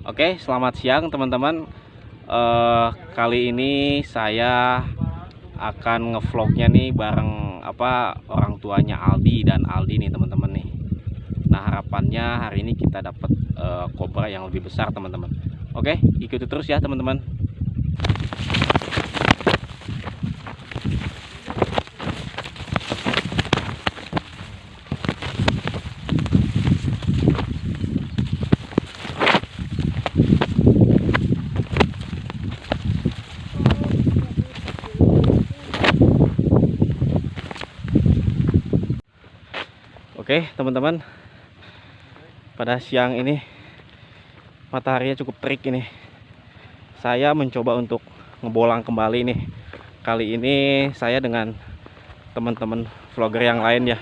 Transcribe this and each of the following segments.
Oke, selamat siang teman-teman. Kali ini saya akan ngevlognya nih bareng orang tuanya Aldi dan Aldi nih teman-teman nih. Nah, harapannya hari ini kita dapat kobra yang lebih besar teman-teman. Oke, ikuti terus ya teman-teman. Oke teman-teman, pada siang ini mataharinya cukup terik ini. Saya mencoba untuk ngebolang kembali nih. Kali ini saya dengan teman-teman vlogger yang lain ya.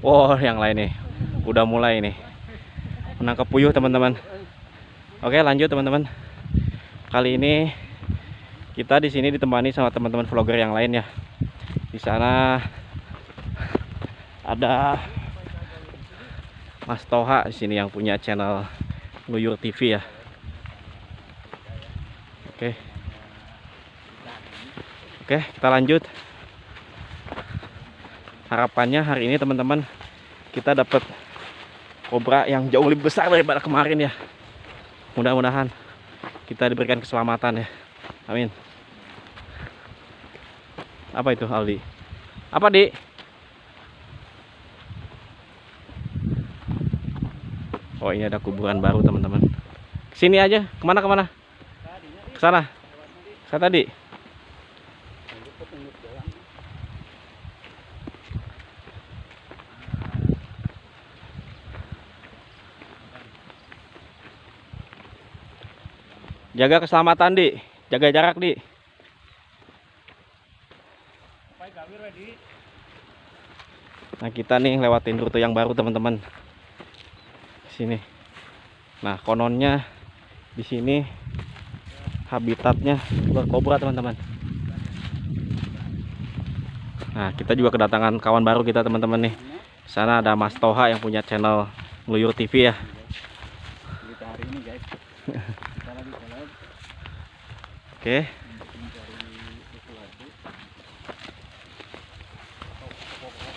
Wow, yang lain nih udah mulai nih menangkap puyuh teman-teman. Oke, lanjut teman-teman. Kali ini kita di sini ditemani sama teman-teman vlogger yang lain ya. Di sana ada Mas Toha di sini yang punya channel Ngeluyur TV ya. Oke. Oke, kita lanjut. Harapannya hari ini teman-teman kita dapat kobra yang jauh lebih besar daripada kemarin ya. Mudah-mudahan kita diberikan keselamatan ya. Amin. Apa itu Aldi? Apa Di? Oh, ini ada kuburan baru teman-teman. Kesini aja. Kemana? Ke sana. Saya tadi. Jaga keselamatan Di. Jaga jarak Di. Nah, kita nih lewatin rute yang baru teman-teman. Sini. Nah, kononnya di sini habitatnya berkobra teman-teman. Nah, kita juga kedatangan kawan baru kita teman-teman nih. Sana ada Mas Toha yang punya channel Ngeluyur TV ya. Oke.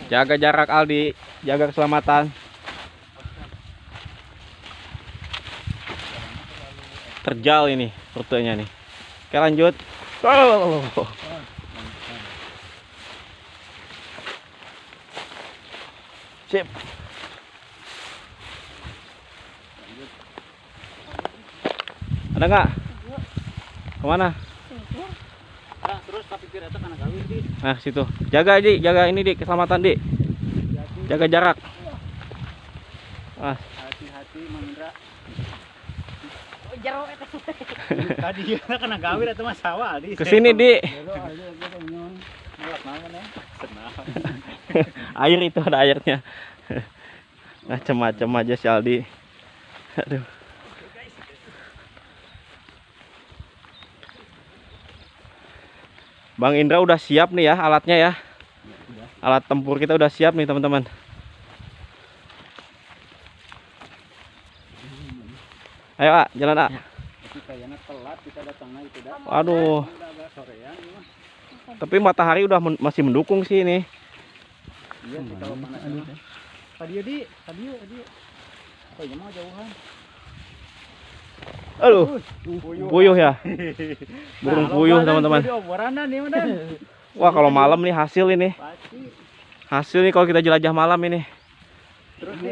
Jaga jarak Aldi, jaga keselamatan. Terjal ini rutenya nih. Oke, lanjut. Oh. Sip. Ada nggak? Kemana? Nah, terus tapi pirata kana gawir di. Nah, situ. Jaga Di, jaga ini Di, keselamatan Di. Jaga jarak. Ah. Hati-hati Mandra. Jero eta. Tadi ya kana gawir eta mah sawah di. Kesini Di. Air itu ada airnya. Macam-macam aja si Aldi. Aduh. Bang Indra udah siap nih ya alatnya ya. Alat tempur kita udah siap nih teman-teman. Ayo A, jalan A. Kayaknya telat kita datangnya itu dah. Waduh. Udah agak sorean ini mah. Tapi matahari udah masih mendukung sih ini. Iya, kalau panas. Tadi tadi. Oh, ini mah jauhan. Aduh, puyuh ya. Burung puyuh teman-teman. Wah, kalau malam nih hasil ini. Hasil nih kalau kita jelajah malam ini. Terus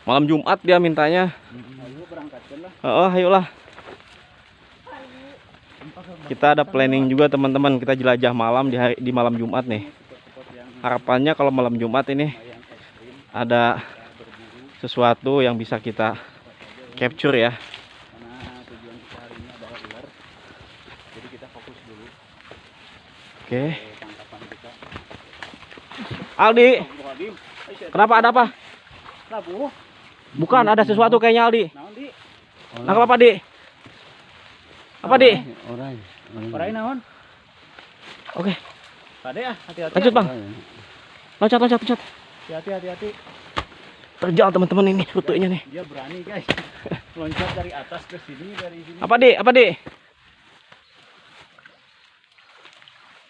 Malam Jumat dia mintanya. ayo berangkatkan lah. Oh, ayolah. Kita ada planning juga teman-teman. Kita jelajah malam di malam Jumat nih. Harapannya kalau malam Jumat ini ada sesuatu yang bisa kita capture ya. Karena tujuan kita hari ini adalah ular. Jadi kita fokus dulu Oke. tangkapan kita. Aldi, kenapa ada apa? Labu. Bukan, ada sesuatu kayaknya Aldi. Naon di? Nangkap apa Di? Apa Di? Orai naon? Oke, Pade ah, hati-hati. lanjut Bang. Loncat. Hati-hati. terjal teman-teman ini rutenya nih. Dia berani guys. Loncat dari atas ke sini, dari sini. Apa Dik? Apa Dik?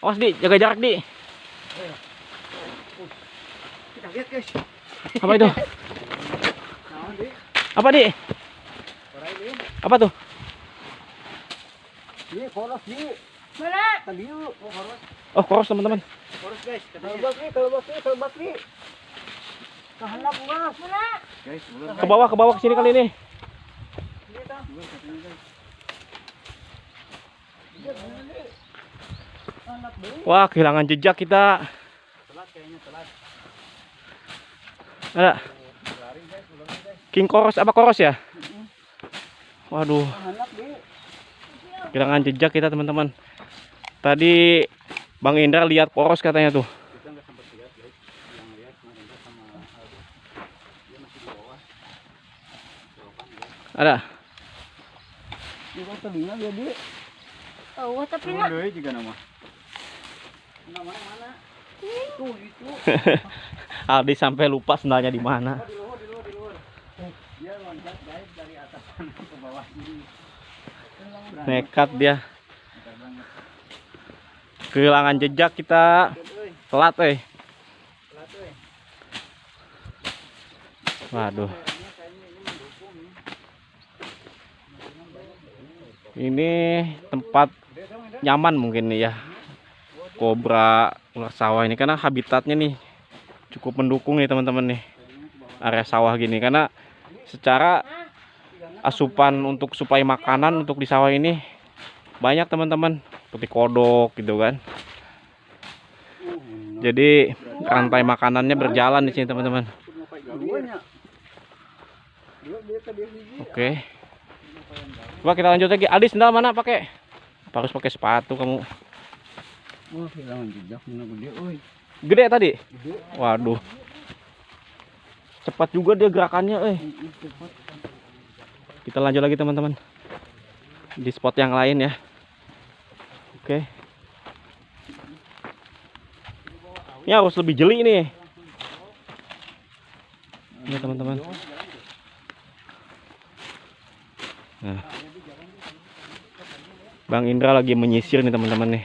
Awas Dik, jaga jarak Dik. Kita lihat guys. Apa itu? Nah, Dik. Apa Dik? Korai Dik. Apa tuh? Ini koros Dik. Mana? Tadi yuk, koros. Oh, koros teman-teman. Koros guys. Terbang nih. Kehendak gua. Mana? Guys, Ke bawah ke sini kali ini. Ini tah. Anak beli. Wah, kehilangan jejak kita. Telat kayaknya telat. Ada Lari guys, ulangi guys. King Koros apa Koros ya? Waduh, Anak Dik. kehilangan jejak kita teman-teman. Tadi Bang Indra lihat Koros katanya tuh. Kita nggak sempat lihat guys. Yang lihat kemarin sama Aldo. Dia masih di bawah. Belokan guys. Ada. Ini telinga dia Dik. Oh, tapi nak. Deui juga nama. Nama mana? Tuh itu. Aldi sampai lupa sendalnya di mana. Di luar. Dia loncat guys dari atas sana ke bawah sini. Nekat dia. Bentar banget. Kehilangan jejak kita. Euy, Telat telat euy. Waduh. Kayaknya ini mendukung nih. Ini tempat nyaman mungkin nih ya. Kobra, ular sawah ini karena habitatnya nih cukup mendukung nih teman-teman nih. Area sawah gini karena secara asupan untuk suplai makanan untuk di sawah ini banyak teman-teman, seperti kodok gitu kan. Jadi rantai makanannya berjalan di sini teman-teman. Oke. Coba kita lanjut lagi. Aldi sendal mana pakai? Apa harus pakai sepatu kamu? Wah, kehilangan jejak mana gede euy. Gede tadi? Gede. Waduh. Cepat juga dia gerakannya, Cepat. Kita lanjut lagi teman-teman. Di spot yang lain ya. Oke. Ini harus lebih jeli nih. Ini teman-teman. Nah. Bang Indra lagi menyisir nih teman-teman nih.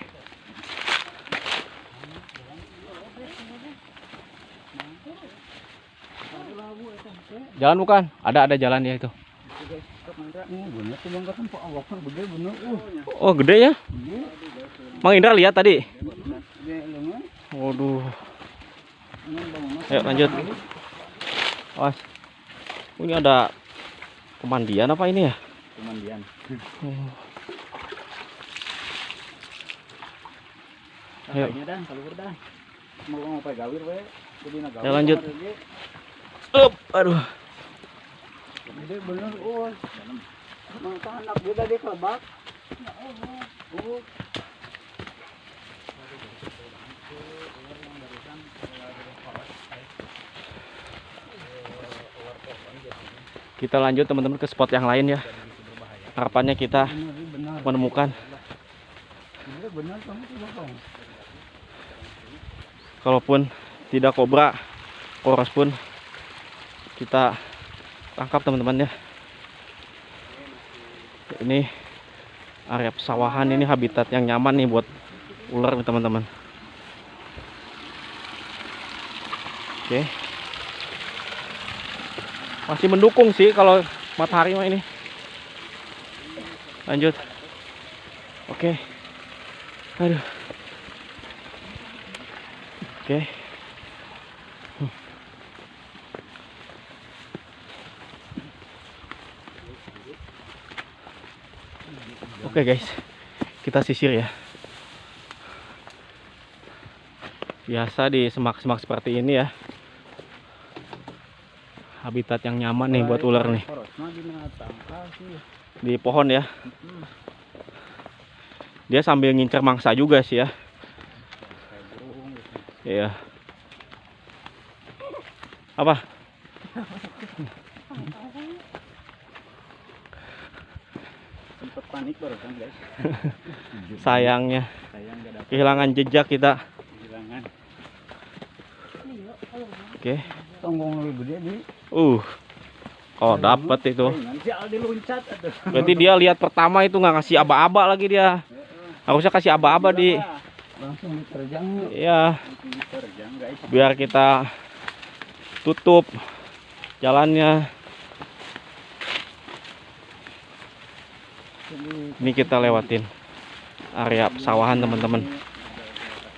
Jalan bukan? Ada jalan ya itu. Bener tuh Bang kan Pak awaknya gede bener. Oh, gede ya? Bang Indra lihat tadi. Gede lengan. Waduh. Ini bangunan. Ayo lanjut. Awas. Ini ada pemandian apa ini ya? Pemandian. Oh. Ayo. Kayaknya dah, keluar dah. Mau pakai gawir we. Jadi nagawir. Ya, lanjut. Up, aduh. Gede bener, Mang anak dia tadi kelebak. Kita lanjut teman-teman ke spot yang lain ya. Harapannya kita Benar. menemukan. Benar kamu tuh Bang. Kalaupun tidak kobra, koros pun kita tangkap teman-teman ya. Ini area pesawahan, ini habitat yang nyaman nih buat ular nih teman-teman. Oke. Masih mendukung sih kalau matahari mah ini. Lanjut. Oke. Aduh. Oke. Oke guys, kita sisir ya. Biasa di semak-semak seperti ini ya. Habitat yang nyaman nih buat ular nih. Di pohon ya. Dia sambil ngincer mangsa juga sih ya. Iya. Apa? Sempet panik barusan guys. Sayangnya Sayang gak dapet kehilangan jejak kita. kehilangan. Oke. Tonggong lebih gede di. Oh, dapat itu. Nanti Aldi loncat atuh. Berarti dia lihat pertama itu nggak kasih aba-aba lagi dia. Harusnya kasih aba-aba di. Langsung diterjang. Iya, Langsung diterjang guys. biar kita tutup jalannya. Ini kita lewatin area pesawahan teman-teman.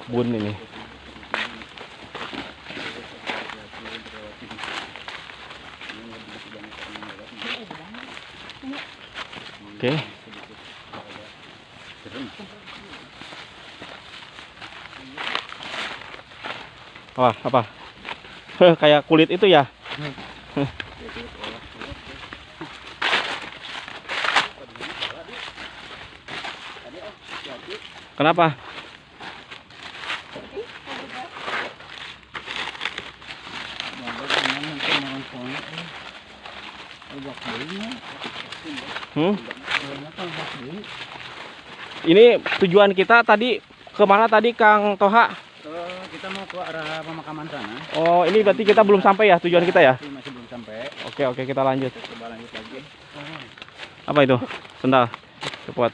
Kebun ini. Oke. Apa? Kayak kulit itu ya? Kenapa? Ini tujuan kita tadi kemana tadi Kang Toha? Kita mau ke arah pemakaman sana. Oh, ini berarti kita belum sampai ya tujuan kita ya? Masih belum sampai. Oke, kita lanjut. Coba lanjut lagi. Apa itu? Sendal. Cepat.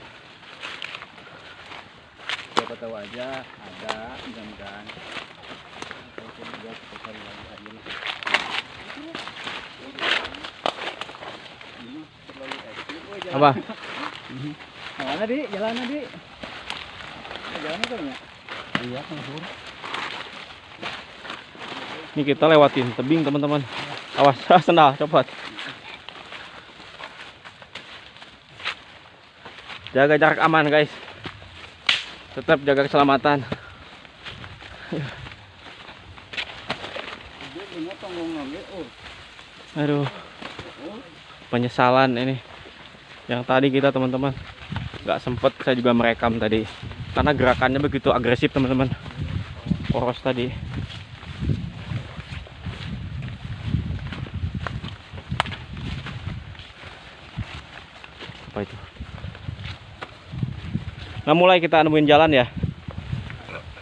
Siapa tahu aja ada mudah-mudahan. Apa? Mana di? Jalan di. Jalan kan ya? Iya, kan sur. Ini kita lewatin tebing teman-teman. Awas, sendal, cepat. Jaga jarak aman guys. Tetap jaga keselamatan. Aduh, penyesalan ini. Yang tadi kita teman-teman nggak sempet saya juga merekam tadi karena gerakannya begitu agresif teman-teman. Poros tadi. Apa itu? Nah, mulai kita nemuin jalan ya.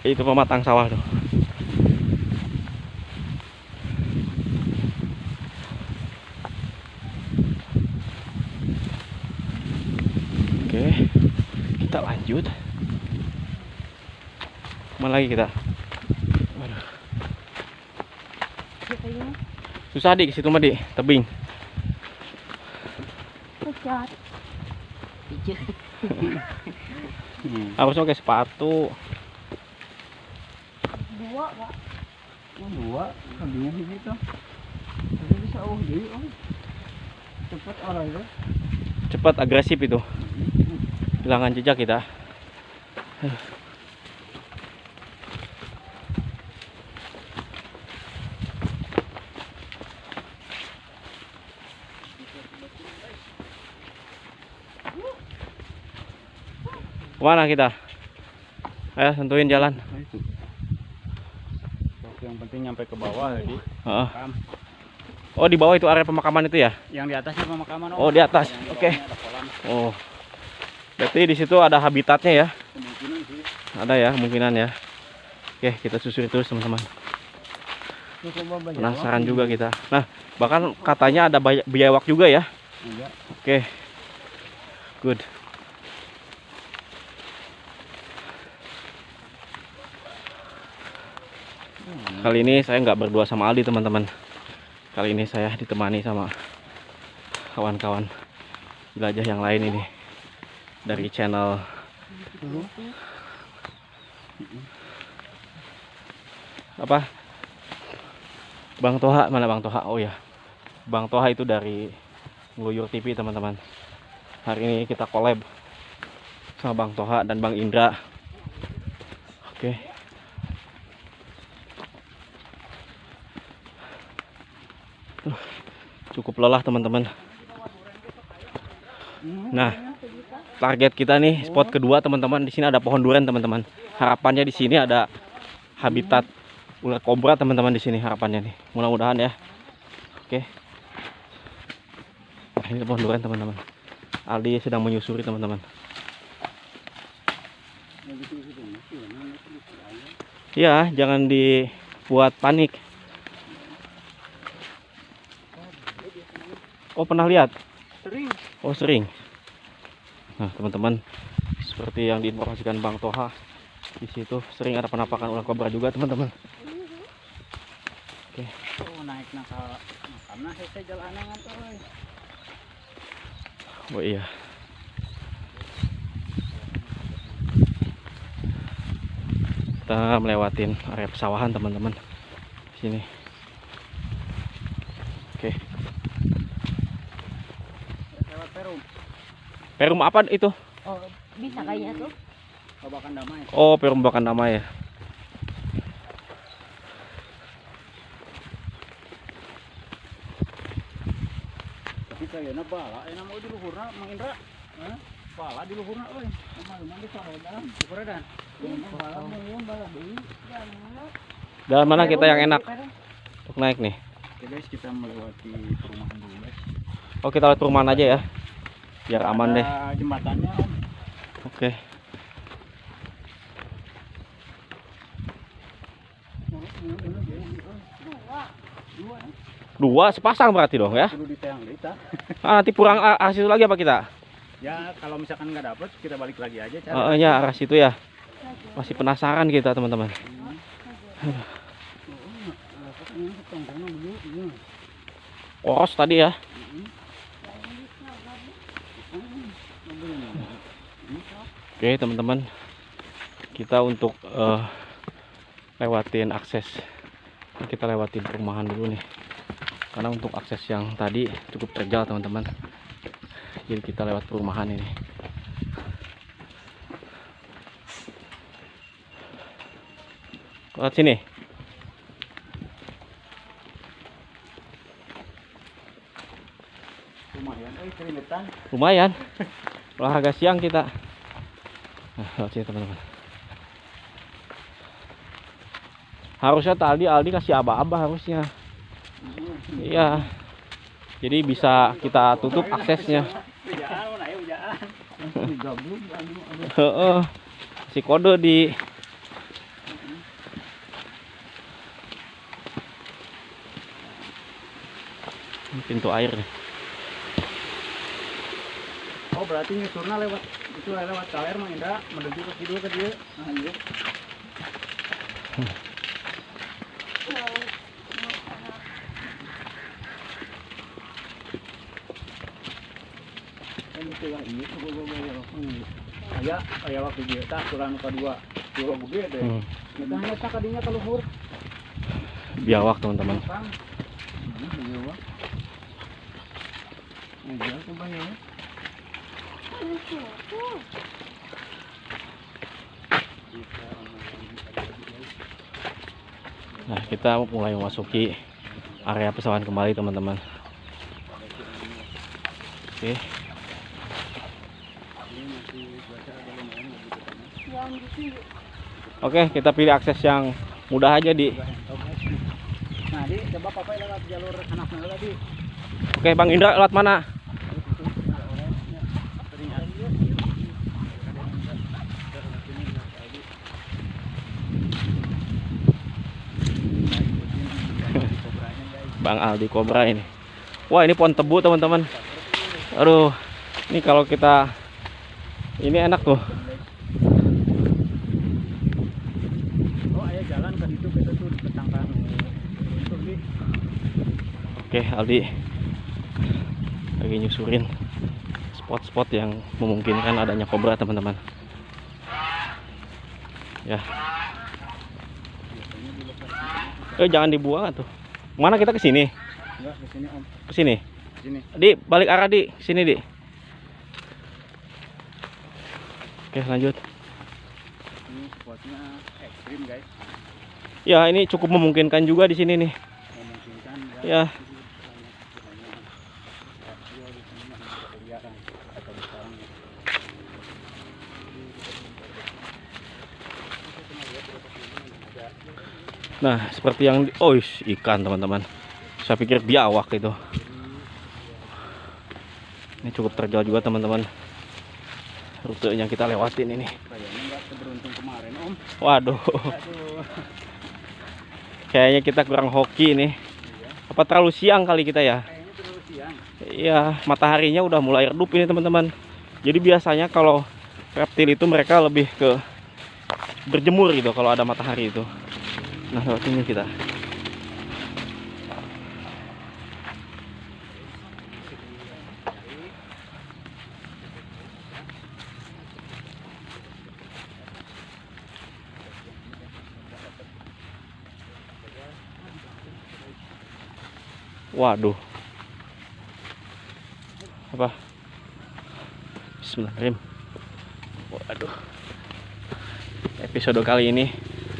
Itu pematang sawah tuh. Oke, kita lanjut. Mana lagi kita? Waduh. Susah di situ mah di tebing. Pecat. Harusnya pakai sepatu. Dua, Pak. Dua, kambingnya gitu. Jadi bisa di cepat orang itu. Cepat agresif itu. Kehilangan jejak kita. Kemana kita? Ayo tentuin jalan. Yang penting nyampe ke bawah jadi. Oh. Oh, di bawah itu area pemakaman itu ya? Yang di atasnya pemakaman. Oh, di atas. Oke. Oh. Berarti di situ ada habitatnya ya? Kemungkinan sih. Ada ya, kemungkinan ya. Oke, kita susuri terus teman-teman. Penasaran juga kita. Nah, bahkan katanya ada biawak juga ya? Iya. Oke. Good. Kali ini saya nggak berdua sama Aldi teman-teman. Kali ini saya ditemani sama kawan-kawan jelajah yang lain ini dari channel apa? Bang Toha, mana Bang Toha? Oh ya, Bang Toha itu dari Ngeluyur TV teman-teman. Hari ini kita collab sama Bang Toha dan Bang Indra. Oke. Cukup lelah teman-teman. Nah, target kita nih spot kedua teman-teman. Di sini ada pohon durian teman-teman. Harapannya di sini ada habitat ular kobra teman-teman di sini harapannya nih. Mudah-mudahan ya. Oke. Nah, ini pohon durian teman-teman. Aldi sedang menyusuri teman-teman. Iya, jangan dibuat panik. Oh, pernah lihat? Sering. Oh, sering. Nah, teman-teman, seperti yang diinformasikan Bang Toha, di situ sering ada penampakan ular kobra juga, teman-teman. Oke. Oh, naik nakal. Karena saya jalanan tuh. Oh iya. Kita melewatin area pesawahan, teman-teman. Sini. Oke. Lewat Perum. Perum apa itu? Oh, bisa kayaknya tuh. Babakan Damai. Oh, Perum Bakan Damai ya. Tapi kayaknya bala, mau di luhurna, Mang Indra. Hah? Bala di luhurna, euy. Lumayan di saredan. Saredan. Bala mau bala deui. Jalan mana kita yang enak untuk naik nih? Oke guys, kita melewati perumahan dulu guys. Oh, kita lewat perumahan aja ya, biar aman deh. Ada jembatannya Om. Oke. Dua sepasang berarti dong ya? Kudu ditayang deui tah. Nanti kurang arah situ lagi apa kita? Ya, kalau misalkan nggak dapet, kita balik lagi aja cara. Ya, arah situ ya. Masih penasaran kita, teman-teman. Koros tadi ya. Oke, teman-teman. Kita untuk lewatin akses. Kita lewatin perumahan dulu nih. Karena untuk akses yang tadi cukup terjal, teman-teman. Jadi kita lewat perumahan ini. Lewat sini. Lumayan, keringetan. Lumayan. Olahraga siang kita. Nah, lewat sini, teman-teman. Harusnya tadi Aldi kasih aba-aba harusnya. Iya. Jadi bisa kita tutup aksesnya. Ujaan, mana ya ujaan? Heeh. Si kode di pintu air nih. Oh, berarti nyusurna lewat itu lewat kaler Mang Indra, menuju ke kidul ke dia. Nah, iya. Aya waktu dia tak kurang kedua gede deh. Kita hanya tak kadinya ke luhur. Biawak, teman-teman. Biawak. Ngejar tuh Bang ya. Nah, kita mulai memasuki area pesawahan kembali, teman-teman. Oke. Oke, kita pilih akses yang mudah aja, Di. Nah, Di, coba Papa lewat jalur anaknya tadi. Oke, Bang Indra lewat mana? Bang Aldi Kobra ini. Wah, ini pohon tebu, teman-teman. Aduh, ini kalau kita ini enak tuh. Oh, ayah jalan ke situ kita tuh di petangkan untuk Di. Oke, Aldi lagi nyusurin spot-spot yang memungkinkan adanya kobra, teman-teman. Ya. Jangan dibuang tuh. Mana kita ke sini? Enggak, ke sini Om. Ke sini. Ke sini. Di, balik arah, Di. Sini, Di. Oke, lanjut. Ini spotnya ekstrim, guys. Ya, ini cukup memungkinkan juga di sini nih. Memungkinkan Ya. Nah, seperti yang ikan, teman-teman. Saya pikir biawak itu. Ini cukup terjal juga, teman-teman. Rute yang kita lewatin ini. Kayaknya nggak seberuntung kemarin, Om. Waduh. Aduh. Kayaknya kita kurang hoki nih. Apa terlalu siang kali kita ya? Kayaknya terlalu siang. Iya, mataharinya udah mulai redup ini teman-teman. Jadi biasanya kalau reptil itu mereka lebih ke berjemur gitu kalau ada matahari itu. Nah, lewat ini kita. Waduh. Apa? Bismillahirrahmanirrahim. Waduh. Episode kali ini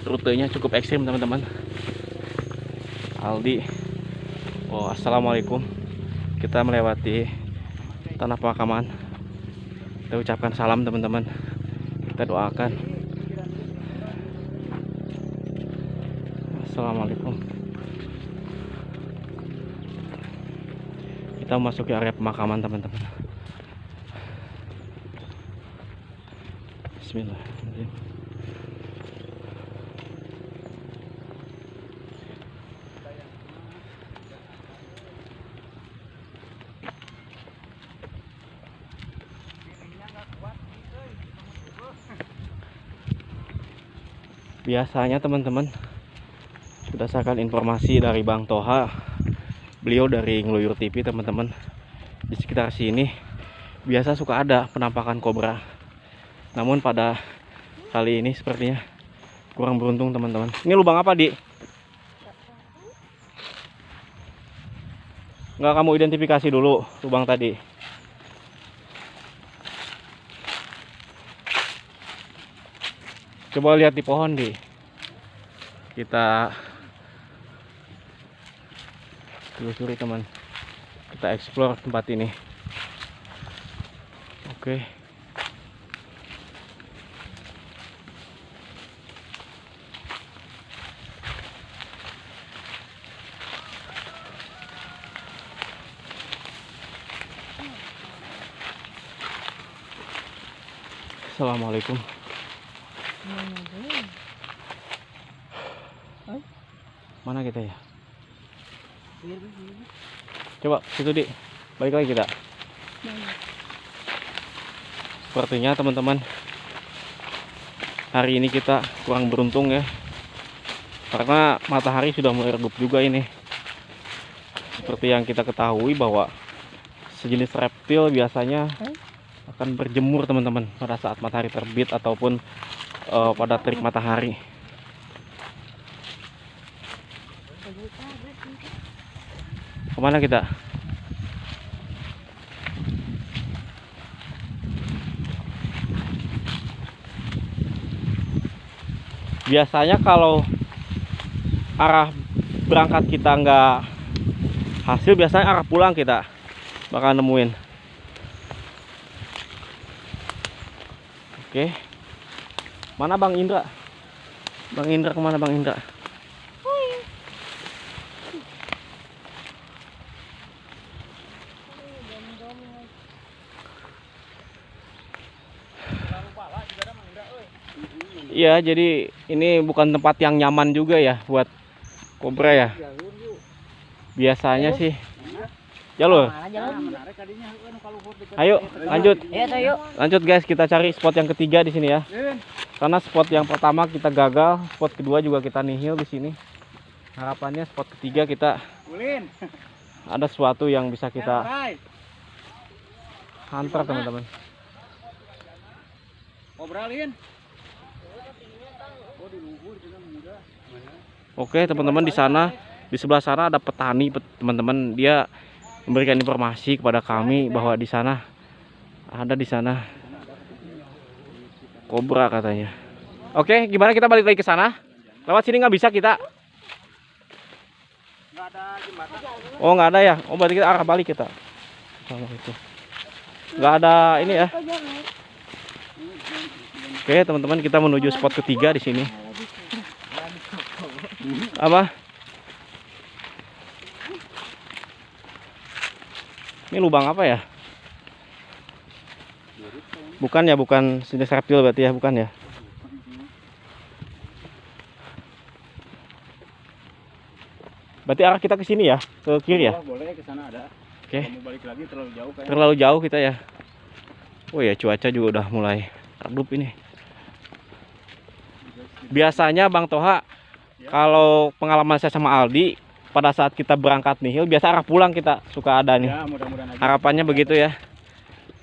rutenya cukup ekstrim teman-teman. Aldi. Oh, assalamualaikum. Kita melewati tanah pemakaman. Kita ucapkan salam teman-teman. Kita doakan. Assalamualaikum. Kita memasuki area pemakaman teman-teman. Bismillahirrahmanirrahim. Biasanya teman-teman, berdasarkan informasi dari Bang Toha, beliau dari Ngeluyur TV teman-teman, di sekitar sini biasa suka ada penampakan kobra. Namun pada kali ini sepertinya kurang beruntung teman-teman. Ini lubang apa, Di? Nggak kamu identifikasi dulu lubang tadi? Coba lihat di pohon, Di. Kita telusuri teman. Kita explore tempat ini. Oke. Assalamualaikum. Mana kita ya? Coba situ, Di. Balik lagi kita. Sepertinya teman-teman, hari ini kita kurang beruntung ya. Karena matahari sudah mulai redup juga ini. Seperti yang kita ketahui bahwa sejenis reptil biasanya akan berjemur teman-teman pada saat matahari terbit ataupun pada terik matahari. Kemana kita? Biasanya kalau arah berangkat kita nggak hasil, biasanya arah pulang kita bakal nemuin. Oke. Mana Bang Indra? Bang Indra kemana Bang Indra? Iya, jadi ini bukan tempat yang nyaman juga ya buat kobra ya. Biasanya sih. Jalur. Ayo, lanjut. Lanjut guys, kita cari spot yang ketiga di sini ya. Karena spot yang pertama kita gagal, spot kedua juga kita nihil di sini. Harapannya spot ketiga kita ada sesuatu yang bisa kita hantar teman-teman. Oke teman-teman, di sana di sebelah sana ada petani teman-teman, dia memberikan informasi kepada kami bahwa di sana kobra katanya. Oke, gimana kita balik lagi ke sana? Lewat sini nggak bisa kita? Oh nggak ada ya? Oh berarti kita arah balik kita. Sama itu. Nggak ada ini ya? Oke teman-teman, kita menuju spot ketiga di sini. Apa? Ini lubang apa ya? Bukan ya, bukan jenis reptil berarti ya, bukan ya? Berarti arah kita ke sini ya, ke kiri ya? Boleh, ke sana ada. Oke. Kalau mau balik lagi terlalu jauh kayaknya. Terlalu jauh kita ya. Oh ya, cuaca juga udah mulai redup ini. Biasanya Bang Toha, kalau pengalaman saya sama Aldi, pada saat kita berangkat nihil, biasa arah pulang kita suka ada nih. Ya, mudah-mudahan aja. Harapannya begitu ya.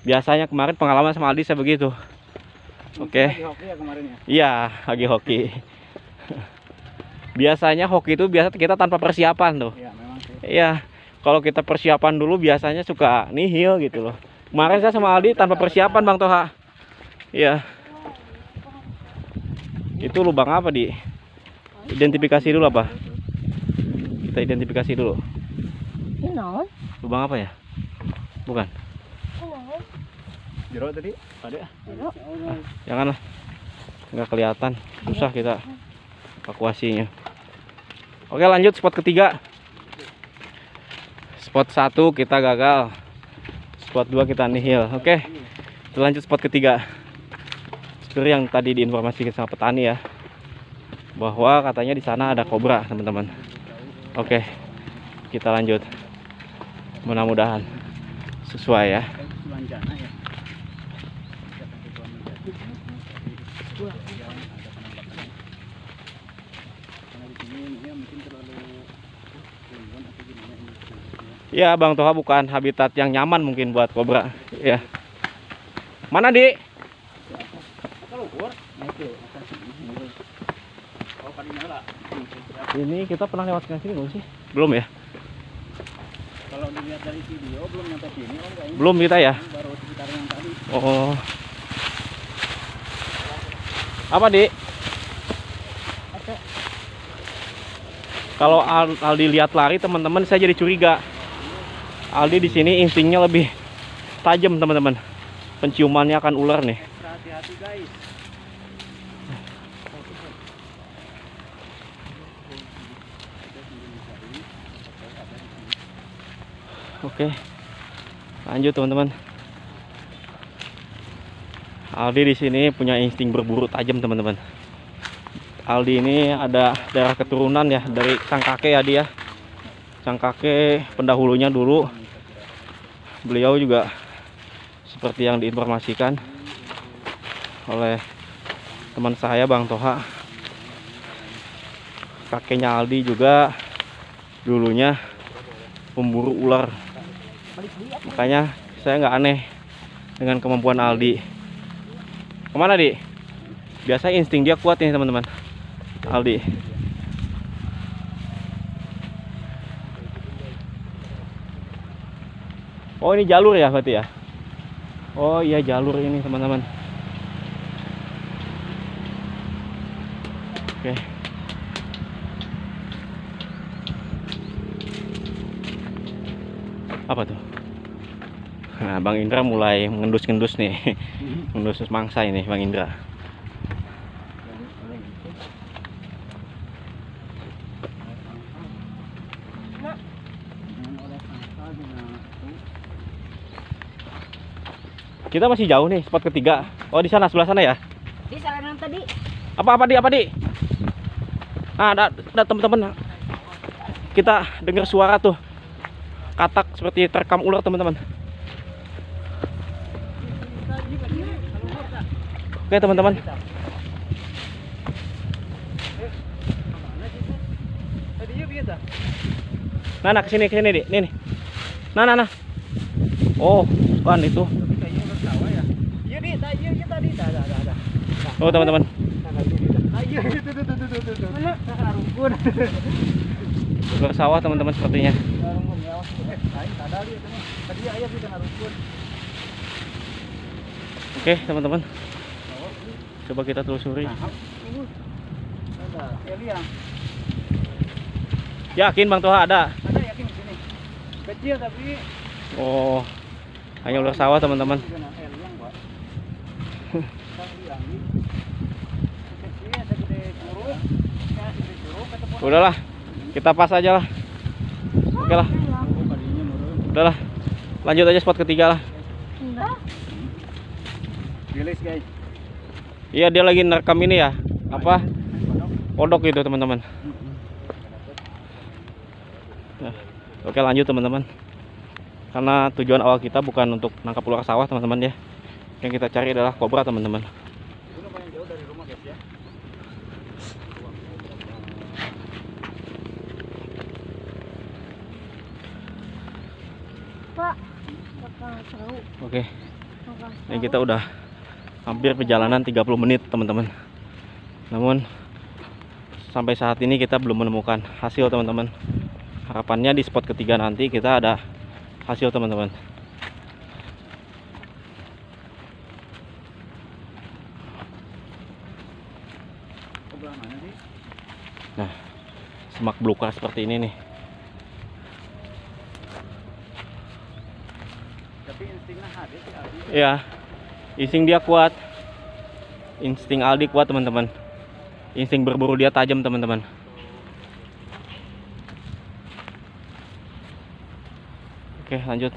Biasanya kemarin pengalaman sama Aldi saya begitu. Mungkin Oke. lagi hoki ya kemarin ya. Iya, lagi hoki. Biasanya hoki itu biasa kita tanpa persiapan tuh. Iya, memang sih. Iya, kalau kita persiapan dulu biasanya suka nihil gitu loh. Kemarin saya sama Aldi tanpa persiapan Bang Toha. Iya. Itu lubang apa di? Identifikasi dulu apa? Kita identifikasi dulu. Ini Lubang apa ya? Bukan. Jero tadi ada. Janganlah. Nggak kelihatan. Susah kita evakuasinya. Oke, lanjut spot ketiga. Spot 1 kita gagal. Spot 2 kita nihil. Oke. Kita lanjut spot ketiga. Seperti yang tadi diinformasikan sama petani ya, bahwa katanya di sana ada kobra, teman-teman. Oke. Kita lanjut. Mudah-mudahan sesuai ya. Sulanjana ya. Karena di sini ya mungkin terlalu ribuan atau gimana ini. Ya, Bang Toha bukan habitat yang nyaman mungkin buat kobra. Ya. Mana, Di? Kalau keluar, nah itu akan sini. Oh, padinya lah. Ini kita pernah lewat ke sini belum sih? Belum ya? Kalau dilihat dari video belum nyampe sini om kayaknya. Belum kita ya? Baru sekitar yang tadi. Oh. Apa, Di? Kalau Aldi lihat lari, teman-teman, saya jadi curiga. Aldi di sini instingnya lebih tajam, teman-teman. Penciumannya akan ular nih. Ekstra hati-hati guys. Oke. Lanjut, teman-teman. Aldi di sini punya insting berburu tajam, teman-teman. Aldi ini ada darah keturunan ya dari sang kakek ya dia. Sang kakek pendahulunya dulu. Beliau juga seperti yang diinformasikan oleh teman saya Bang Toha. Kakeknya Aldi juga dulunya pemburu ular. Makanya saya nggak aneh dengan kemampuan Aldi. Kemana, Di? Biasa insting dia kuat nih, teman-teman. Aldi. Oh, ini jalur ya berarti ya? Oh iya, jalur ini, teman-teman. Oke. Apa tuh? Nah, Bang Indra mulai mengendus-ngendus nih. Mengendus mangsa ini Bang Indra. Kita masih jauh nih, spot ketiga. Oh, di sana, sebelah sana ya? Di sana yang tadi. Apa Di? Nah, ada teman-teman. Kita dengar suara tuh. Katak seperti terekam ular, teman-teman. Oke, teman-teman. Nah, kesini Di. Nih. Nah. Oh, kan itu. Iya di, iya tadi, dah. Oh, teman-teman. Ayo, tuh. Mana? Rumpun. Ular sawah, teman-teman, sepertinya. Rumpun ya. Ada lihat ini. Tadi ayah di tengah rumpun. Oke, teman-teman. Coba kita telusuri. Ada, ya liang. Yakin Bang Toha ada? Ada yakin di sini. Kecil tapi Oh, hanya ular sawah, teman-teman. liang, Pak. Liang nih. Kecil segede curug. Ya, segede curug ketemu. Udahlah, kita pas aja lah. Oke lah, udahlah. Lanjut aja spot ketiga lah. Enggak. Rilis guys. Iya, dia lagi nerekam ini ya. Apa? Kodok itu, teman-teman. Nah, oke, lanjut, teman-teman. Karena tujuan awal kita bukan untuk nangkap ular sawah teman-teman ya. Yang kita cari adalah kobra teman-teman. Itu lumayan jauh dari rumah guys ya. Pak, bakal seru. Oke, Bakal ini seru. kita udah hampir perjalanan 30 menit teman-teman. Namun sampai saat ini kita belum menemukan hasil teman-teman. Harapannya di spot ketiga nanti kita ada hasil teman-teman. Sebelah mana sih? Nah, semak belukar seperti ini nih. Tapi instingnya ada sih Aldi. Iya, insting dia kuat. Insting Aldi kuat teman-teman. Insting berburu dia tajam teman-teman. Oke, lanjut.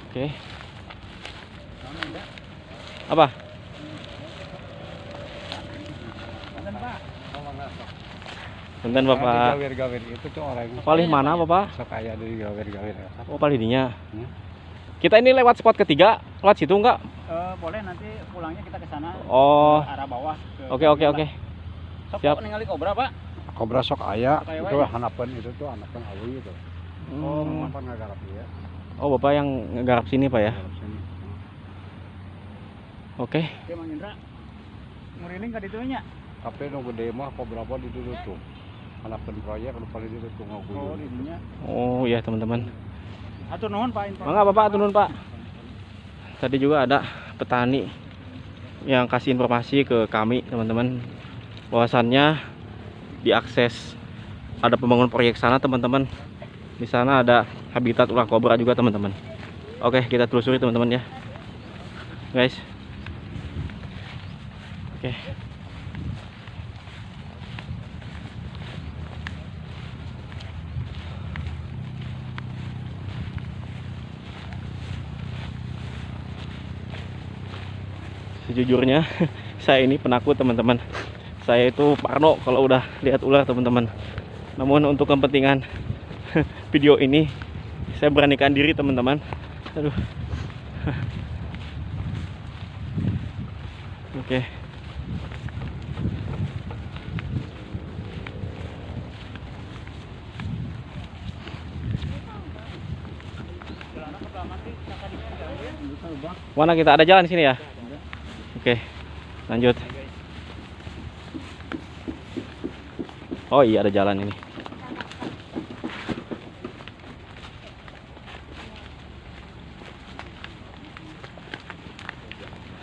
Oke. Mana enggak? Apa? Mantan Pak. Punten Bapak. Gawir-gawir itu tuh orang Palih mana Bapak? sok kayak dari gawir-gawir. Oh, palih dinya. Hmm. Kita ini lewat spot ketiga, lewat situ enggak? Boleh nanti pulangnya kita ke sana. Oh, Ke arah bawah. oke. Sok Siap. ningali kobra Pak. Kobra sok aya Sok aya itu wae. hanapan itu tuh hanapan awi itu. Oh, Hmm. Hanapan ngagarap dia. Oh, Bapak yang ngegarap sini Pak ya? Garap sini. Oke. Oke Mang Indra. Muriling ka ditu nya. Tapi nu gede mah kobra apa di dulu tuh. Hanapan proyek nu paling itu tuh Oh, ngaguyun. di dinya. Oh, iya teman-teman. Atur nuhun Pak info. Mangga Bapak turun Pak. Tadi juga ada petani yang kasih informasi ke kami teman-teman, bahwasannya diakses ada pembangunan proyek sana teman-teman. Di sana ada habitat ular kobra juga teman-teman. Oke, kita telusuri teman-teman ya, guys. Oke. Sejujurnya saya ini penakut teman-teman. Saya itu parno kalau udah lihat ular teman-teman. Namun untuk kepentingan video ini saya beranikan diri teman-teman. Aduh. Oke. Mana kita ada jalan sini ya? Oke, lanjut. Oh iya, ada jalan ini.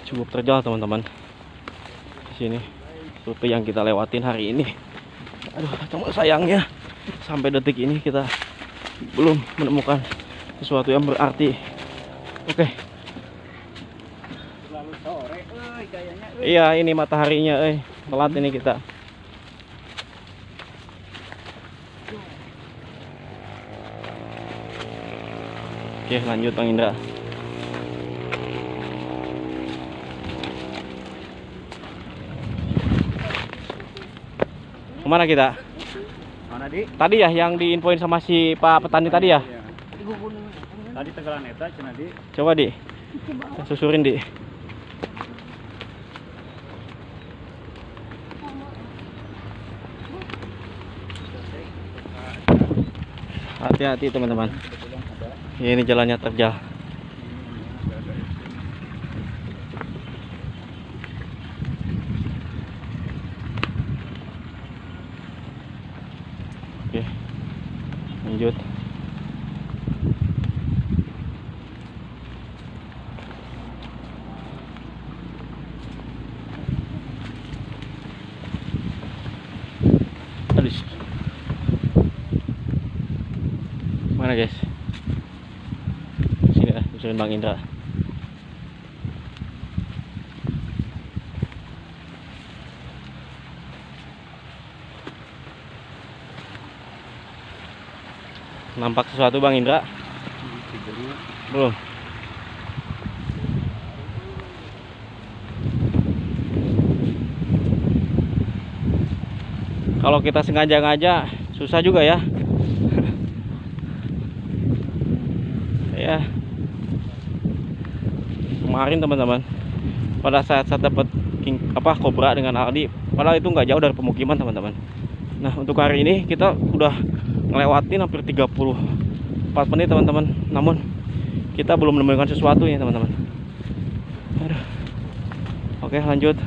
Cukup terjal teman-teman. Di sini rute yang kita lewatin hari ini. Aduh, cuma sayangnya sampai detik ini kita belum menemukan sesuatu yang berarti. Oke. Terlalu sore kayaknya. Iya, ini mataharinya, telat ini kita. Oke, lanjut Bang Indra. Kemana kita? Mana di? Tadi ya yang diinfoin sama si Pak petani tadi ya? Iya. Tadi Tegalan eta cenah di. Coba di, susurin di. Hati-hati teman-teman. Ya, ini jalannya terjal. Oke, lanjut. Aduh. Mana guys? Sini lah, susurin Bang Indra. Nampak sesuatu Bang Indra? Belum. Kalau kita sengaja-ngaja susah juga ya. Ya. Kemarin teman-teman, pada saat dapat kobra dengan Aldi, padahal itu nggak jauh dari pemukiman teman-teman. Nah, untuk hari ini kita udah ngelewatin hampir 34 menit teman-teman. Namun kita belum menemukan sesuatu ya teman-teman. Aduh. Oke, lanjut.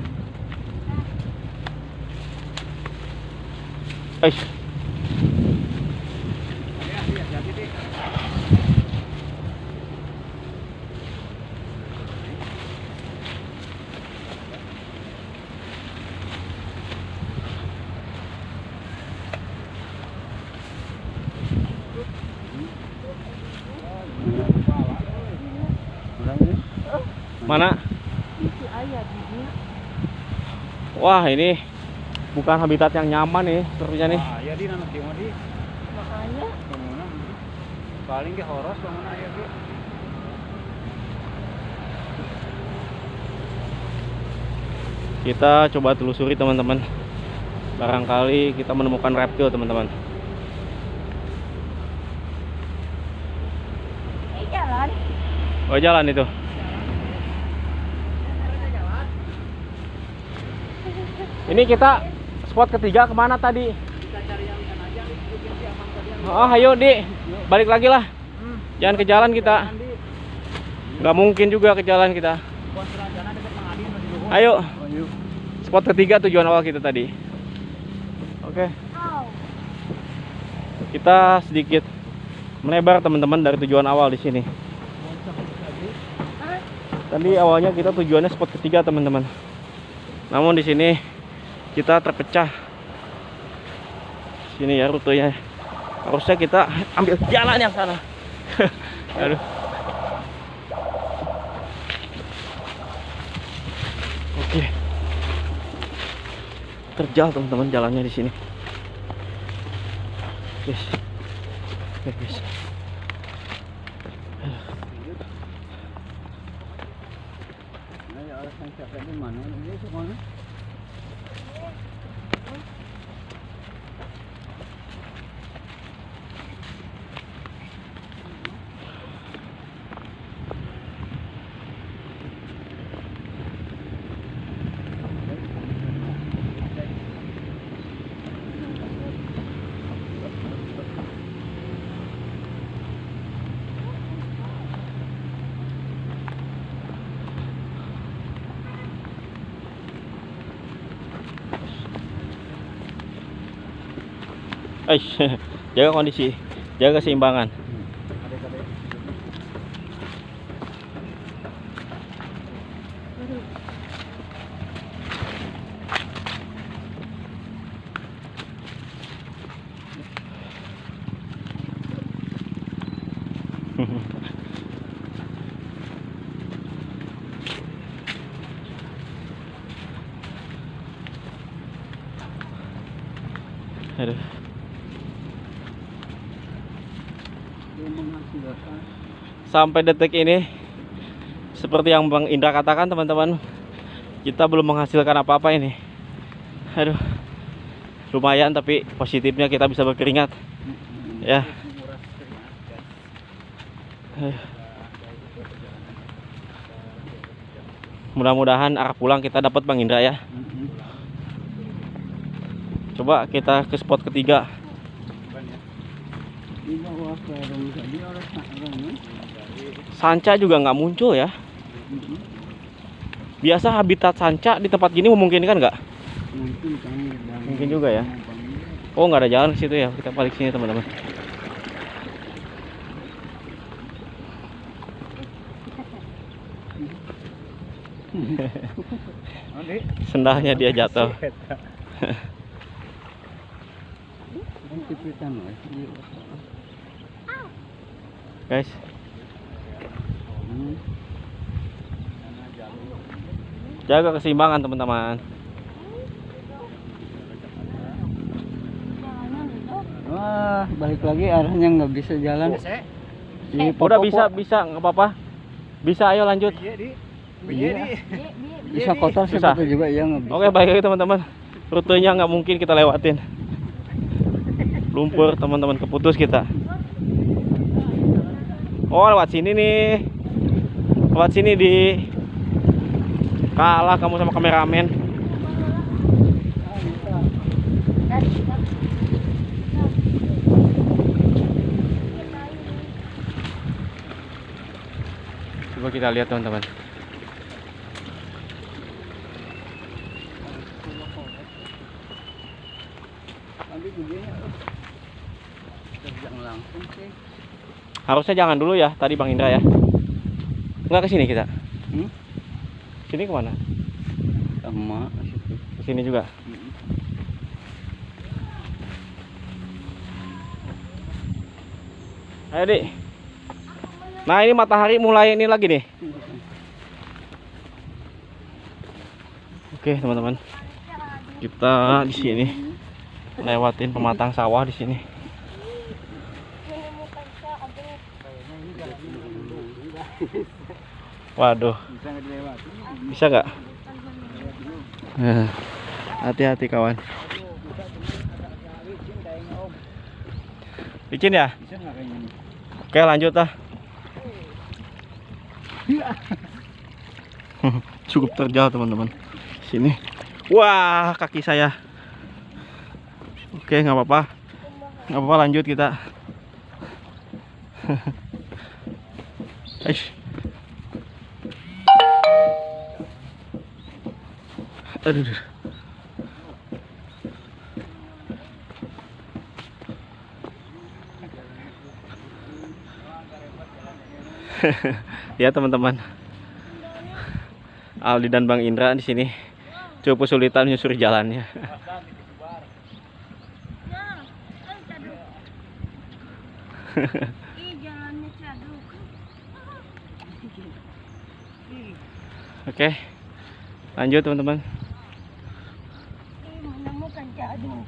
Mana? Itu ayah bibi. Wah, ini bukan habitat yang nyaman nih sepertinya nih. Ah, ya di nana kieu mah di. Makanya Bangunan. Paling ge horos bangunan aya ge. Kita coba telusuri teman-teman. Barangkali kita menemukan reptil teman-teman. jalan. Oh, jalan itu. Ini kita spot ketiga kemana tadi? Kita cari yang ikan aja ikutin si Amang tadi yang. Oh, ayo Di, balik lagi lah. Jangan ke jalan kita. Nggak mungkin juga ke jalan kita. Kontrancana dekat Mang Adi di luhur. Ayo, Ayo. spot ketiga tujuan awal kita tadi. Oke, Au. kita sedikit melebar teman-teman dari tujuan awal di sini. Tadi awalnya kita tujuannya spot ketiga teman-teman. Namun di sini kita terpecah. Sini ya rutenya. Harusnya kita ambil jalan yang sana. Aduh. Oke. Terjal teman-teman jalannya di sini. Guys. Guys. Nah, ya orang siapa di mana? Ini semuanya. Jaga kondisi, jaga keseimbangan. Aduh. Sampai detik ini seperti yang Bang Indra katakan teman-teman, kita belum menghasilkan apa-apa ini. Aduh, lumayan tapi positifnya kita bisa berkeringat ya. Mudah-mudahan arah pulang kita dapat Bang Indra ya. Coba kita ke spot ketiga. Sanca juga nggak muncul ya. Biasa habitat sanca di tempat gini memungkinkan nggak? Mungkin juga ya. Oh, nggak ada jalan ke situ ya. Kita balik sini teman-teman. Sendalnya dia jatuh. Guys, jaga keseimbangan teman-teman. Wah, balik lagi arahnya nggak bisa jalan. Udah bisa nggak apa-apa. Bisa, ayo lanjut. Bisa kotor Bisa. seperti juga ya nggak bisa. Oke, baik lagi teman-teman. Rutenya nggak mungkin kita lewatin. lumpur teman-teman, keputus kita. Oh, lewat sini nih. Lewat sini di. Kalah kamu sama kameramen. Coba kita lihat teman-teman. Nanti gedenya. Jangan langsung sih. Harusnya jangan dulu ya, tadi Bang Indra ya. Enggak ke sini kita. Sini kemana? Sama situ. Ke sini juga. Ayo, Dik. Nah, ini matahari mulai ini lagi nih. Oke, teman-teman. Kita di sini lewatin pematang sawah di sini. Waduh. Bisa nggak dilewati? Bisa nggak? Hati-hati kawan. Licin ya? Bisa nggak kayaknya nih? Oke, lanjut lah. Cukup terjal teman-teman. Sini. Wah, kaki saya. Oke, nggak apa-apa. Nggak apa-apa, lanjut kita. Aish. Aduh. Ya teman-teman, Aldi dan Bang Indra di sini cukup kesulitan menyusuri jalannya. Oke, lanjut teman-teman. Menemukan jaduk.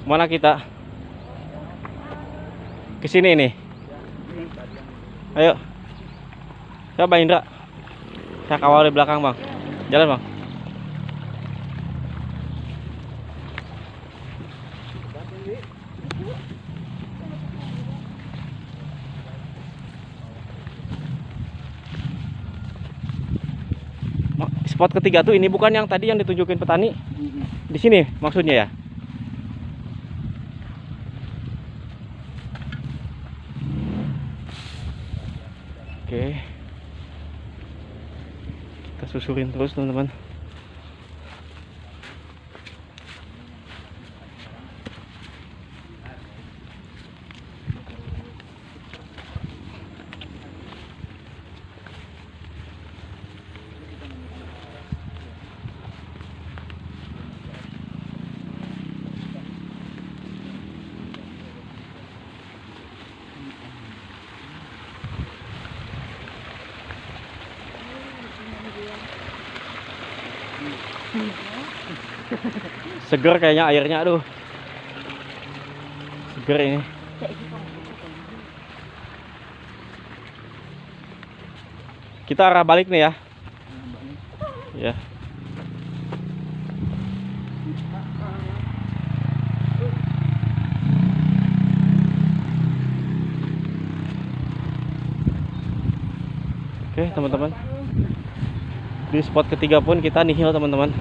Mana kita? Ke sini nih. Ayo. Saya Bang Indra. Saya kawal di belakang, Bang. Jalan, Bang. Spot ketiga tuh ini bukan yang tadi yang ditunjukin petani. Di sini maksudnya ya. Oke. Kita susurin terus, teman-teman. Seger kayaknya airnya, aduh. Seger ini. Kita arah balik nih ya. Ya. Oke, teman-teman. Di spot ketiga pun kita nihil, teman-teman.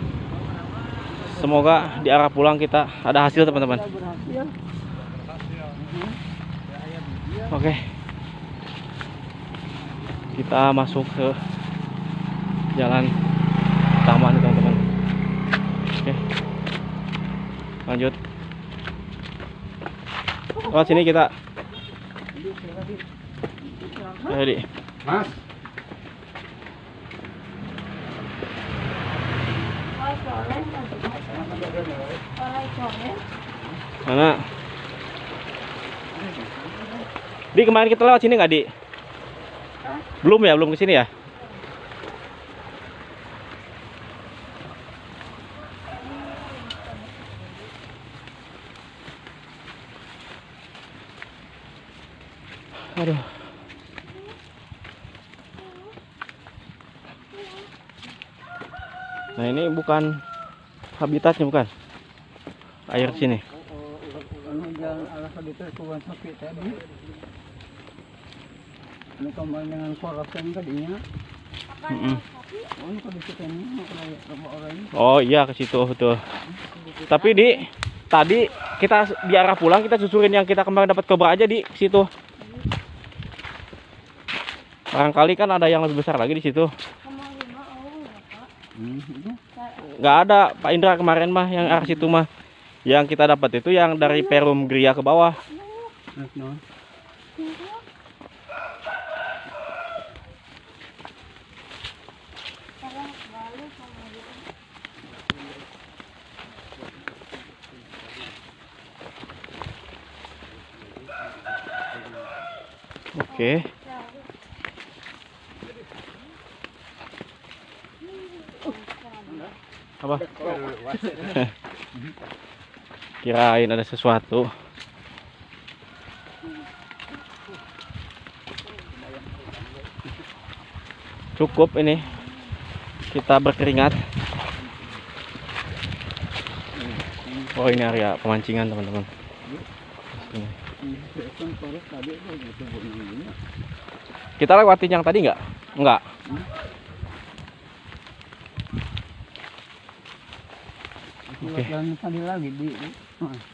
Semoga di arah pulang kita ada hasil, teman-teman. Oke. Kita masuk ke jalan utama nih, teman-teman. Oke. Lanjut. Lewat sini kita. Ayo, Dik. Mas, Mana? Di kemarin kita lewat sini nggak, Di? Belum ya, belum ke sini ya? Aduh. Nah ini bukan habitatnya, bukan air sini. Ano dyan, alas sa dito, kuwan sa kita di. Ano kambal dengan korasan tadinya? Ano ka dito kanina? Orang. Oh iya, ke situ betul. Tapi di tadi kita di arah pulang kita susurin yang kita kemarin dapat kobra aja di situ. Barangkali kan ada yang lebih besar lagi di situ. Nggak ada Pak Indra kemarin mah yang arah situ mah. Yang kita dapat itu yang dari Perum Gria ke bawah. Oke. Apa? Kirain ada sesuatu. Cukup ini kita berkeringat. Oh ini area pemancingan teman-teman. Sini. Kita lewatin yang tadi nggak? Nggak. Oke. Tadi lagi di.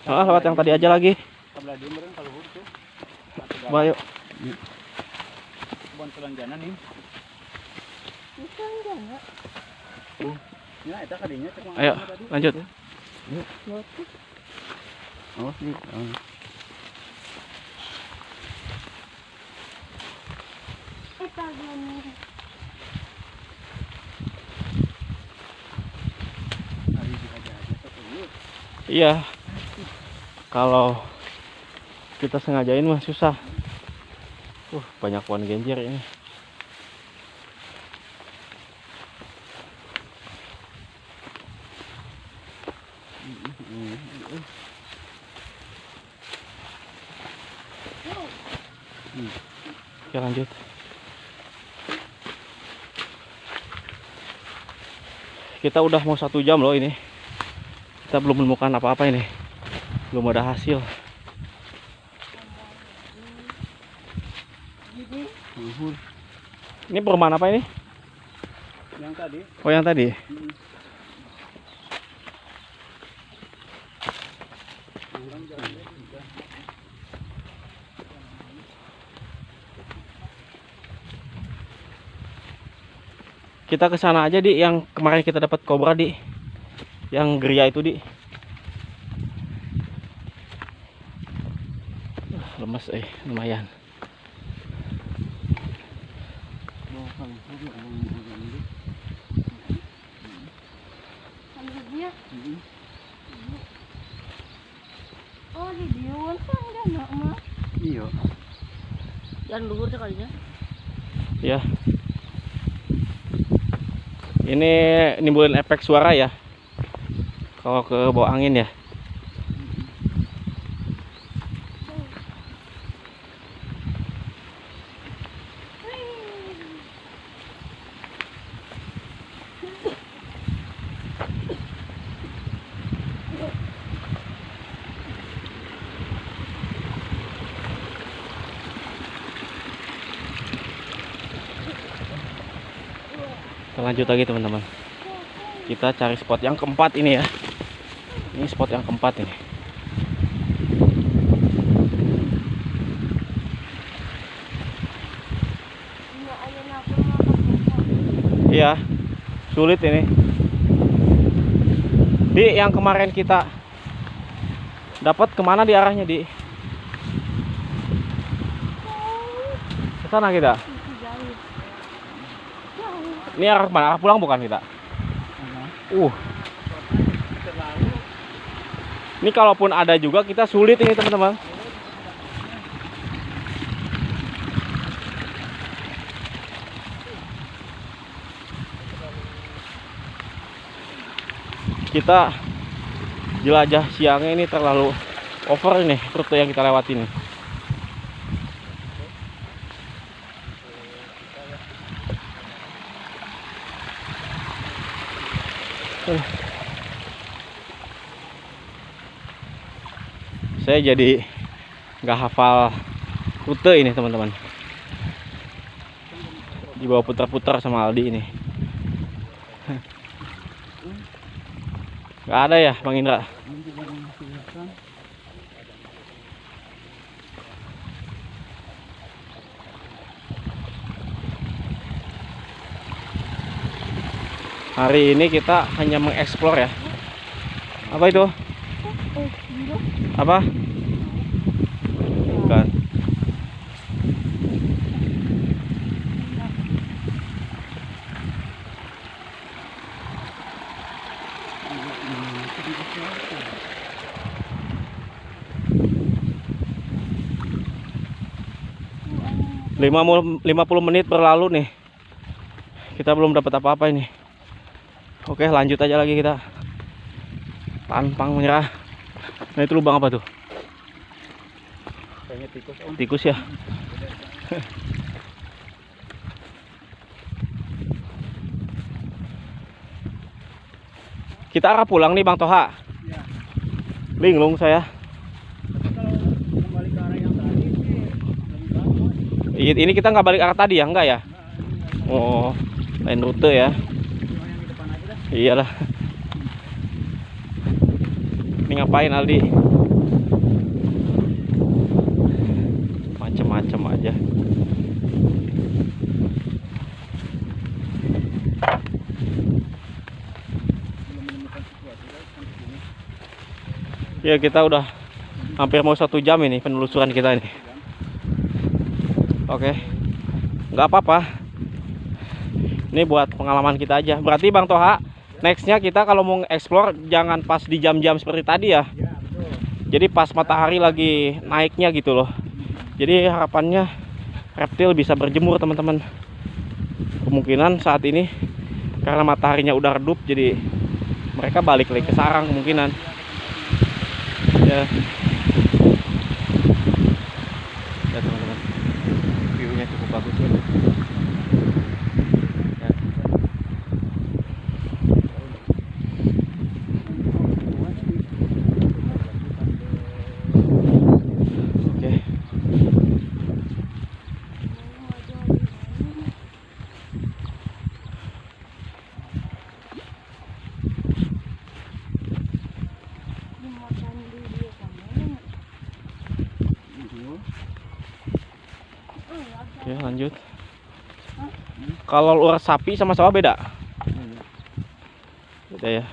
Lewat yang tadi aja lagi. Bayo. Bantuan jalan nih. Bukan enggak. Ya, itu kadinya cek. Ayo, lanjut. Oh, sih. Iya. Kalau kita sengajain mah susah. Banyak pohon genjer ini. Oke, lanjut. Kita udah mau 1 jam loh ini. Kita belum menemukan apa-apa ini. Belum ada hasil. Ini perumahan apa ini? Yang tadi. Oh, yang tadi. Kita ke sana aja di yang kemarin kita dapat kobra di. Yang Gria itu di. Lemes lumayan. Oh, di diun kan enggak nak mah. Iya. Yang luhur sekalinya. Ya. Ini nimbulin efek suara ya. Kalau ke bawah angin ya. Kita lanjut lagi teman-teman. Kita cari spot yang keempat ini ya. Ini spot yang keempat ini. Iya, sulit ini. Di yang kemarin kita dapat kemana di arahnya di? Ke sana kita. Ini arah mana? Arah pulang bukan kita? Ini kalaupun ada juga kita sulit ini teman-teman. Kita jelajah siangnya ini terlalu over ini rute yang kita lewati nih. Saya jadi nggak hafal rute ini teman-teman. Dibawa putar-putar sama Aldi ini. Nggak ada ya Bang Indra? Hari ini kita hanya mengeksplor ya. Apa itu? Apa? Bukan. Lima puluh menit berlalu nih. Kita belum dapat apa-apa ini. Oke, lanjut aja lagi kita. Pantang menyerah. Nah, itu lubang apa tuh? Kayaknya tikus Om. Tikus ya. Kita arah pulang nih Bang Toha. Ya. Linglung saya. Tapi kalau kembali ke arah yang tadi sih lebih bagus. Ini kita nggak balik arah tadi ya, enggak ya? Oh, lain rute ya. Cuma yang di depan aja dah. Iyalah. Ini ngapain Aldi? Macem-macem aja. Belum menemukan sesuatu guys sampai sini. Ya kita udah hampir mau 1 jam ini penelusuran kita ini. Oke, nggak apa-apa. Ini buat pengalaman kita aja. Berarti Bang Toha, nextnya kita kalau mau explore jangan pas di jam-jam seperti tadi ya. Ya, betul. Jadi pas matahari lagi naiknya gitu loh. Jadi harapannya reptil bisa berjemur teman-teman. Kemungkinan saat ini karena mataharinya udah redup, jadi mereka balik lagi ke sarang kemungkinan. Ya. Ya teman-teman, view-nya cukup bagus ya. Ya. Oke. Oke, lanjut. Kalau ular sapi sama sawah beda? Beda ya.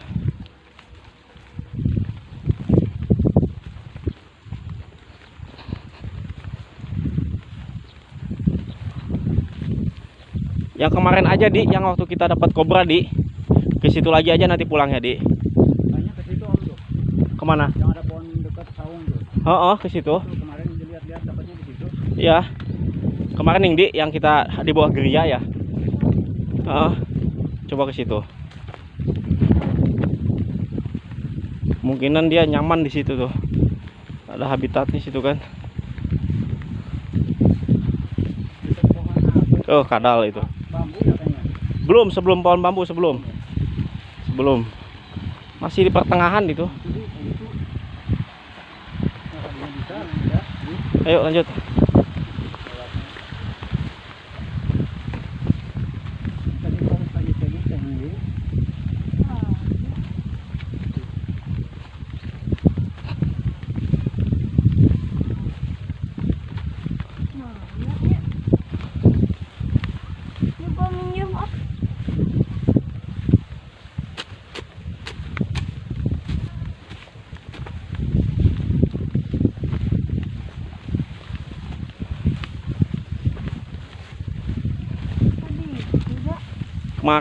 Yang kemarin aja Di, yang waktu kita dapat kobra Di. Ke situ lagi aja nanti pulangnya Di. Banyak ke situ Om tuh. Kemana? Yang ada pohon dekat saung tuh. Oh, ke situ. Tuh, kemarin dilihat-lihat dapatnya di situ. Iya. Kemarin nih Di, yang kita di bawah geria ya. Coba ke situ. Kemungkinan dia nyaman di situ tuh. Ada habitat di situ kan. Dekat pohon apa? Oh, kadal itu. Bambu katanya. Belum, sebelum pohon bambu sebelum. Masih di pertengahan itu. Jadi itu. Nah, kalau bisa ya. Ayo lanjut. Tadi kalau pagi-pagi tinggi.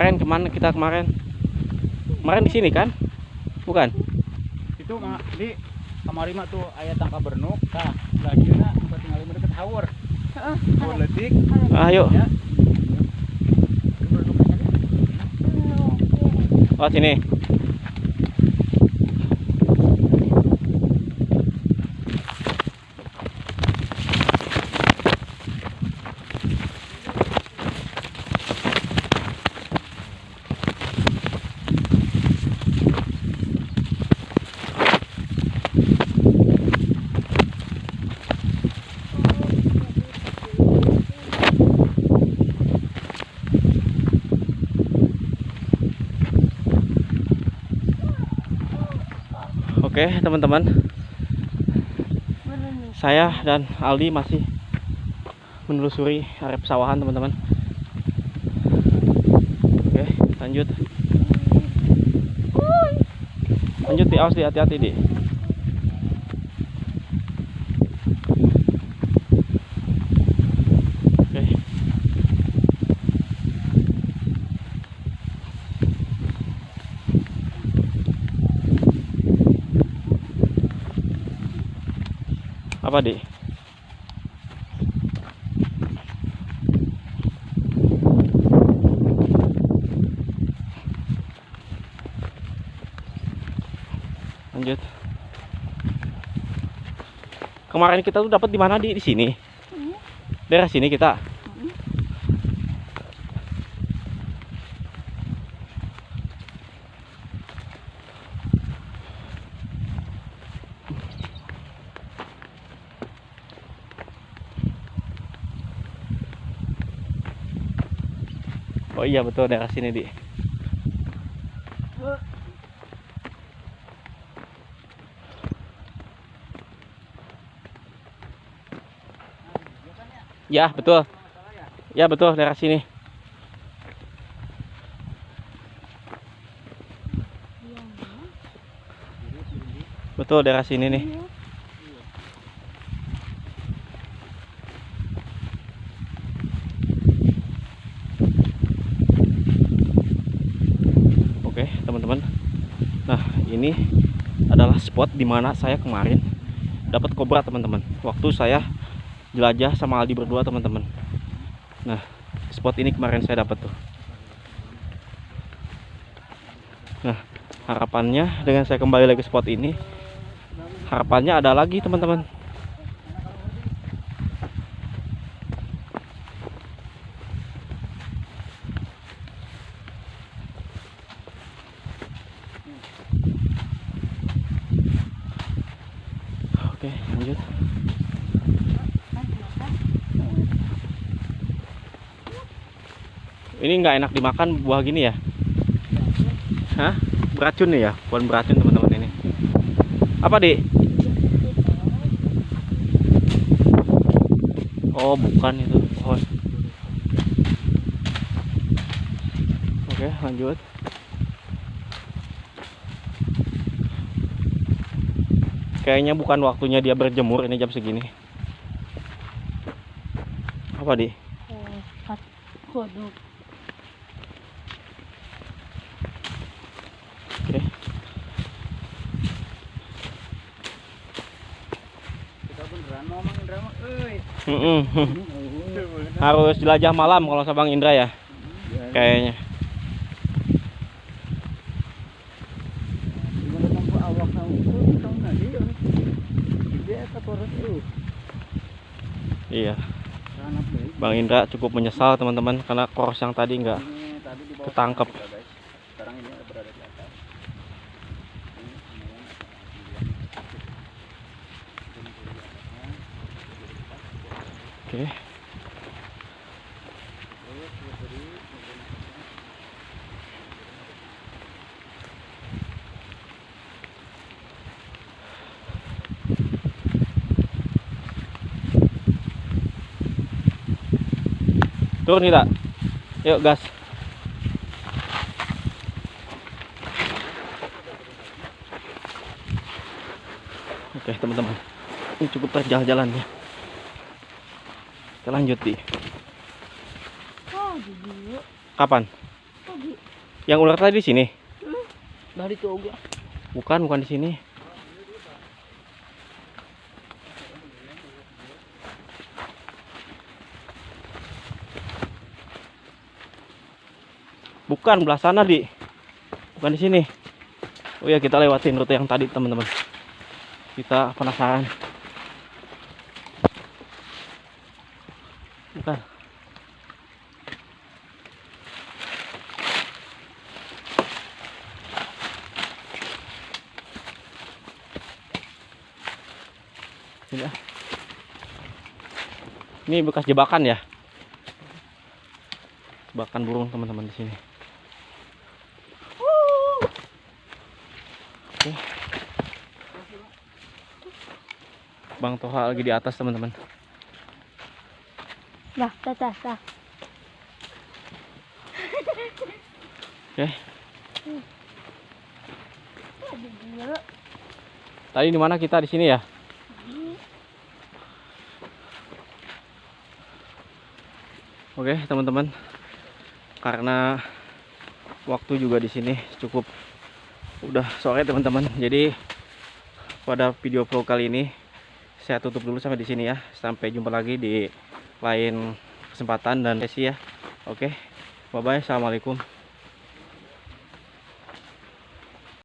Kemana kita kemarin? Kemarin di sini kan? Bukan? Itu di kamari mah tuh aya tangka bernuk. Tah, lagi na tinggal deket tower. Tower letik. Ayo. Ya. Oh, sini. Oke, teman-teman. Mana nih? Saya dan Aldi masih menelusuri area pesawahan, teman-teman. Oke, lanjut. Lanjut, di awas, di hati-hati, di. Oke. Apa, di? Lanjut. Kemarin kita tuh dapat di mana, di sini. Daerah sini kita. Oh iya betul, daerah sini, di. Ya betul. Ya betul, daerah sini. Betul, daerah sini nih. Oke, teman-teman. Nah, ini adalah spot dimana saya kemarin dapat kobra, teman-teman. Waktu saya jelajah sama Aldi berdua, teman-teman. Nah, spot ini kemarin saya dapat tuh. Nah, harapannya dengan saya kembali lagi ke spot ini, harapannya ada lagi, teman-teman. Oke, lanjut. Ini nggak enak dimakan buah gini ya? Hah? Beracun nih ya? Bukan beracun, teman-teman, ini. Apa, Dik? Oh, bukan itu pohon. Oke, lanjut. Kayaknya bukan waktunya dia berjemur ini jam segini. Apa, Dik? Kodok. Oke. Kita beneran ngomong Indra mah, euy. Harus jelajah malam kalau sama Bang Indra ya. Kayaknya. Gimana tanpa awak kamu itu tahu nggak dia? Dia tak koros itu. Iya. Sangat baik. Bang Indra cukup menyesal, teman-teman, karena koros yang tadi nggak Ini tadi di bawah ketangkep. kita, guys. Sekarang ini berada di atas. Oke. Turun kita. Yuk, gas. Oke, teman-teman. Ini cukup terjal jalannya. Kita lanjut, Di. Pagi dulu. Kapan? Pagi. Yang ular tadi di sini? Dari Toga. Bukan di sini. Bukan belah sana, Di. Bukan di sini. Oh ya, kita lewatin rute yang tadi, teman-teman. Kita penasaran. Bukan. Ini, ini bekas jebakan ya. Jebakan burung, teman-teman, di sini. Oke. Bang Toha lagi di atas teman-teman. Dah, dah. Oke. Dulu. Tadi di mana kita? Di sini ya? Oke, teman-teman. Karena waktu juga di sini cukup udah sore teman-teman. Jadi pada video vlog kali ini saya tutup dulu sampai di sini ya. Sampai jumpa lagi di lain kesempatan dan sesi ya. Oke. Bye bye. Assalamualaikum.